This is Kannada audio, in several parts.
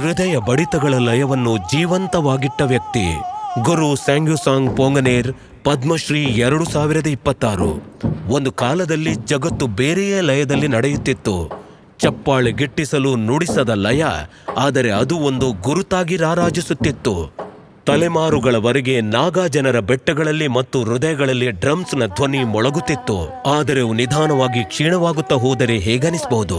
ಹೃದಯ ಬಡಿತಗಳ ಲಯವನ್ನು ಜೀವಂತವಾಗಿಟ್ಟ ವ್ಯಕ್ತಿ ಗುರು ಸ್ಯಾಂಗ್ಯುಸಾಂಗ್ ಪೋಂಗನೇರ್, ಪದ್ಮಶ್ರೀ 2026. ಒಂದು ಕಾಲದಲ್ಲಿ ಜಗತ್ತು ಬೇರೆಯೇ ಲಯದಲ್ಲಿ ನಡೆಯುತ್ತಿತ್ತು. ಚಪ್ಪಾಳೆ ಗಿಟ್ಟಿಸಲು ನುಡಿಸದ ಲಯ, ಆದರೆ ಅದು ಒಂದು ಗುರುತಾಗಿ ರಾರಾಜಿಸುತ್ತಿತ್ತು. ತಲೆಮಾರುಗಳವರೆಗೆ ನಾಗಾ ಜನರ ಬೆಟ್ಟಗಳಲ್ಲಿ ಮತ್ತು ಹೃದಯಗಳಲ್ಲಿ ಡ್ರಮ್ಸ್ನ ಧ್ವನಿ ಮೊಳಗುತ್ತಿತ್ತು. ಆದರೆ ಅವು ನಿಧಾನವಾಗಿ ಕ್ಷೀಣವಾಗುತ್ತಾ ಹೋದರೆ ಹೇಗನಿಸಬಹುದು?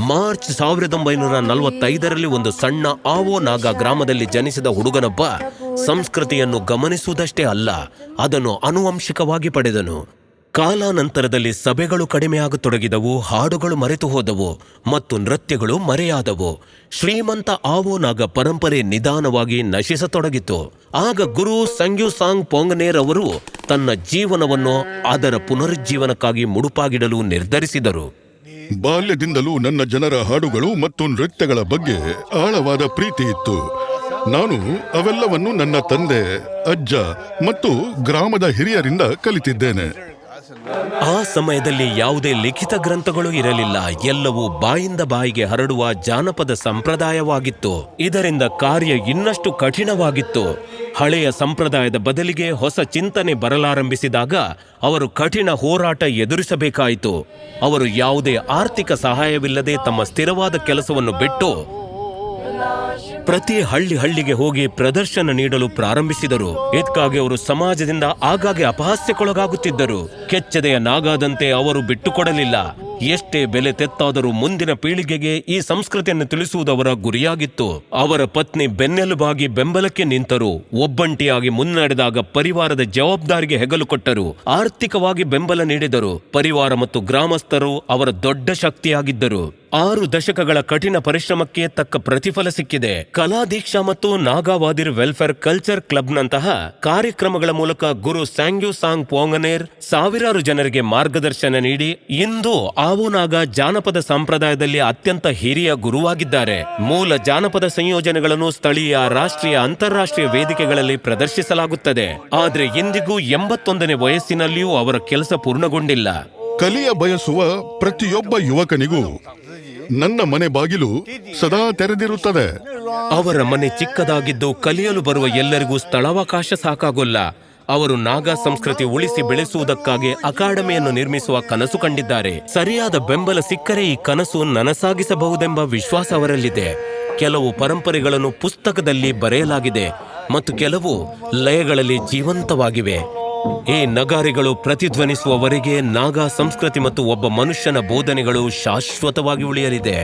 ಮಾರ್ಚ್ 1945ರಲ್ಲಿ ಒಂದು ಸಣ್ಣ ಆವೋ ನಾಗಾ ಗ್ರಾಮದಲ್ಲಿ ಜನಿಸಿದ ಹುಡುಗನೊಬ್ಬ ಸಂಸ್ಕೃತಿಯನ್ನು ಗಮನಿಸುವುದಷ್ಟೇ ಅಲ್ಲ, ಅದನ್ನು ಆನುವಂಶಿಕವಾಗಿ ಪಡೆದನು. ಕಾಲಾನಂತರದಲ್ಲಿ ಸಭೆಗಳು ಕಡಿಮೆಯಾಗತೊಡಗಿದವು, ಹಾಡುಗಳು ಮರೆತು ಹೋದವು ಮತ್ತು ನೃತ್ಯಗಳು ಮರೆಯಾದವು. ಶ್ರೀಮಂತ ಆವೋ ನಾಗ ಪರಂಪರೆ ನಿಧಾನವಾಗಿ ನಶಿಸತೊಡಗಿತು. ಆಗ ಗುರು ಸ್ಯಾಂಗ್ಯುಸಾಂಗ್ ಪೋಂಗನೇರ್ ಅವರು ತನ್ನ ಜೀವನವನ್ನು ಅದರ ಪುನರುಜ್ಜೀವನಕ್ಕಾಗಿ ಮುಡುಪಾಗಿಡಲು ನಿರ್ಧರಿಸಿದರು. ಬಾಲ್ಯದಿಂದಲೂ ನನ್ನ ಜನರ ಹಾಡುಗಳು ಮತ್ತು ನೃತ್ಯಗಳ ಬಗ್ಗೆ ಆಳವಾದ ಪ್ರೀತಿ ಇತ್ತು. ನಾನು ಅವೆಲ್ಲವನ್ನು ನನ್ನ ತಂದೆ, ಅಜ್ಜ ಮತ್ತು ಗ್ರಾಮದ ಹಿರಿಯರಿಂದ ಕಲಿತಿದ್ದೇನೆ. ಆ ಸಮಯದಲ್ಲಿ ಯಾವುದೇ ಲಿಖಿತ ಗ್ರಂಥಗಳು ಇರಲಿಲ್ಲ. ಎಲ್ಲವೂ ಬಾಯಿಂದ ಬಾಯಿಗೆ ಹರಡುವ ಜಾನಪದ ಸಂಪ್ರದಾಯವಾಗಿತ್ತು. ಇದರಿಂದ ಕಾರ್ಯ ಇನ್ನಷ್ಟು ಕಠಿಣವಾಗಿತ್ತು. ಹಳೆಯ ಸಂಪ್ರದಾಯದ ಬದಲಿಗೆ ಹೊಸ ಚಿಂತನೆ ಬರಲಾರಂಭಿಸಿದಾಗ ಅವರು ಕಠಿಣ ಹೋರಾಟ ಎದುರಿಸಬೇಕಾಯಿತು. ಅವರು ಯಾವುದೇ ಆರ್ಥಿಕ ಸಹಾಯವಿಲ್ಲದೆ ತಮ್ಮ ಸ್ಥಿರವಾದ ಕೆಲಸವನ್ನು ಬಿಟ್ಟು ಪ್ರತಿ ಹಳ್ಳಿಗೆ ಹೋಗಿ ಪ್ರದರ್ಶನ ನೀಡಲು ಪ್ರಾರಂಭಿಸಿದರು. ಇದಕ್ಕಾಗಿ ಅವರು ಸಮಾಜದಿಂದ ಆಗಾಗ್ಗೆ ಅಪಹಾಸ್ಯಕ್ಕೊಳಗಾಗುತ್ತಿದ್ದರು. ಕೆಚ್ಚದೆಯ ನಾಗಾದಂತೆ ಅವರು ಬಿಟ್ಟುಕೊಡಲಿಲ್ಲ. ಎಷ್ಟೇ ಬೆಲೆ ತೆತ್ತಾದರೂ ಮುಂದಿನ ಪೀಳಿಗೆಗೆ ಈ ಸಂಸ್ಕೃತಿಯನ್ನು ತಿಳಿಸುವುದು ಅವರ ಗುರಿಯಾಗಿತ್ತು. ಅವರ ಪತ್ನಿ ಬೆನ್ನೆಲುಬಾಗಿ ಬೆಂಬಲಕ್ಕೆ ನಿಂತರು. ಒಬ್ಬಂಟಿಯಾಗಿ ಮುನ್ನಡೆದಾಗ ಪರಿವಾರದ ಜವಾಬ್ದಾರಿಗೆ ಹೆಗಲು ಕೊಟ್ಟರು. ಆರ್ಥಿಕವಾಗಿ ಬೆಂಬಲ ನೀಡಿದರು. ಪರಿವಾರ ಮತ್ತು ಗ್ರಾಮಸ್ಥರು ಅವರ ದೊಡ್ಡ ಶಕ್ತಿಯಾಗಿದ್ದರು. 6 ದಶಕಗಳ ಕಠಿಣ ಪರಿಶ್ರಮಕ್ಕೆ ತಕ್ಕ ಪ್ರತಿಫಲ ಸಿಕ್ಕಿದೆ. ಕಲಾ ದೀಕ್ಷಾ ಮತ್ತು ನಾಗಾವಾದಿರ್ ವೆಲ್ಫೇರ್ ಕಲ್ಚರ್ ಕ್ಲಬ್ನಂತಹ ಕಾರ್ಯಕ್ರಮಗಳ ಮೂಲಕ ಗುರು ಸ್ಯಾಂಗ್ಯುಸಾಂಗ್ ಪೋಂಗನೇರ್ ಸಾವಿರಾರು ಜನರಿಗೆ ಮಾರ್ಗದರ್ಶನ ನೀಡಿ ಇಂದು ಆವೋ ನಾಗಾ ಜಾನಪದ ಸಂಪ್ರದಾಯದಲ್ಲಿ ಅತ್ಯಂತ ಹಿರಿಯ ಗುರುವಾಗಿದ್ದಾರೆ. ಮೂಲ ಜಾನಪದ ಸಂಯೋಜನೆಗಳನ್ನು ಸ್ಥಳೀಯ, ರಾಷ್ಟ್ರೀಯ, ಅಂತಾರಾಷ್ಟ್ರೀಯ ವೇದಿಕೆಗಳಲ್ಲಿ ಪ್ರದರ್ಶಿಸಲಾಗುತ್ತದೆ. ಆದರೆ ಇಂದಿಗೂ 81ನೇ ವಯಸ್ಸಿನಲ್ಲಿಯೂ ಅವರ ಕೆಲಸ ಪೂರ್ಣಗೊಂಡಿಲ್ಲ. ಕಲಿಯ ಬಯಸುವ ಪ್ರತಿಯೊಬ್ಬ ಯುವಕನಿಗೂ ನನ್ನ ಮನೆ ಬಾಗಿಲು ಸದಾ ತೆರೆದಿರುತ್ತದೆ. ಅವರ ಮನೆ ಚಿಕ್ಕದಾಗಿದ್ದು ಕಲಿಯಲು ಬರುವ ಎಲ್ಲರಿಗೂ ಸ್ಥಳಾವಕಾಶ ಸಾಕಾಗೋಲ್ಲ. ಅವರು ನಾಗಾ ಸಂಸ್ಕೃತಿ ಉಳಿಸಿ ಬೆಳೆಸುವುದಕ್ಕಾಗಿ ಅಕಾಡೆಮಿಯನ್ನು ನಿರ್ಮಿಸುವ ಕನಸು ಕಂಡಿದ್ದಾರೆ. ಸರಿಯಾದ ಬೆಂಬಲ ಸಿಕ್ಕರೆ ಈ ಕನಸು ನನಸಾಗಿಸಬಹುದೆಂಬ ವಿಶ್ವಾಸ ಅವರಲ್ಲಿದೆ. ಕೆಲವು ಪರಂಪರೆಗಳನ್ನು ಪುಸ್ತಕದಲ್ಲಿ ಬರೆಯಲಾಗಿದೆ ಮತ್ತು ಕೆಲವು ಲಯಗಳಲ್ಲಿ ಜೀವಂತವಾಗಿವೆ. ಈ ನಗಾರಿಗಳು ಪ್ರತಿಧ್ವನಿಸುವವರೆಗೆ ನಾಗಾ ಸಂಸ್ಕೃತಿ ಮತ್ತು ಒಬ್ಬ ಮನುಷ್ಯನ ಬೋಧನೆಗಳು ಶಾಶ್ವತವಾಗಿ ಉಳಿಯಲಿದೆ.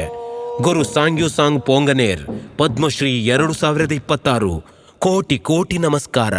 ಗುರು ಸ್ಯಾಂಗ್ಯುಸಾಂಗ್ ಪೋಂಗನೇರ್, ಪದ್ಮಶ್ರೀ 2026. ಕೋಟಿ ಕೋಟಿ ನಮಸ್ಕಾರ.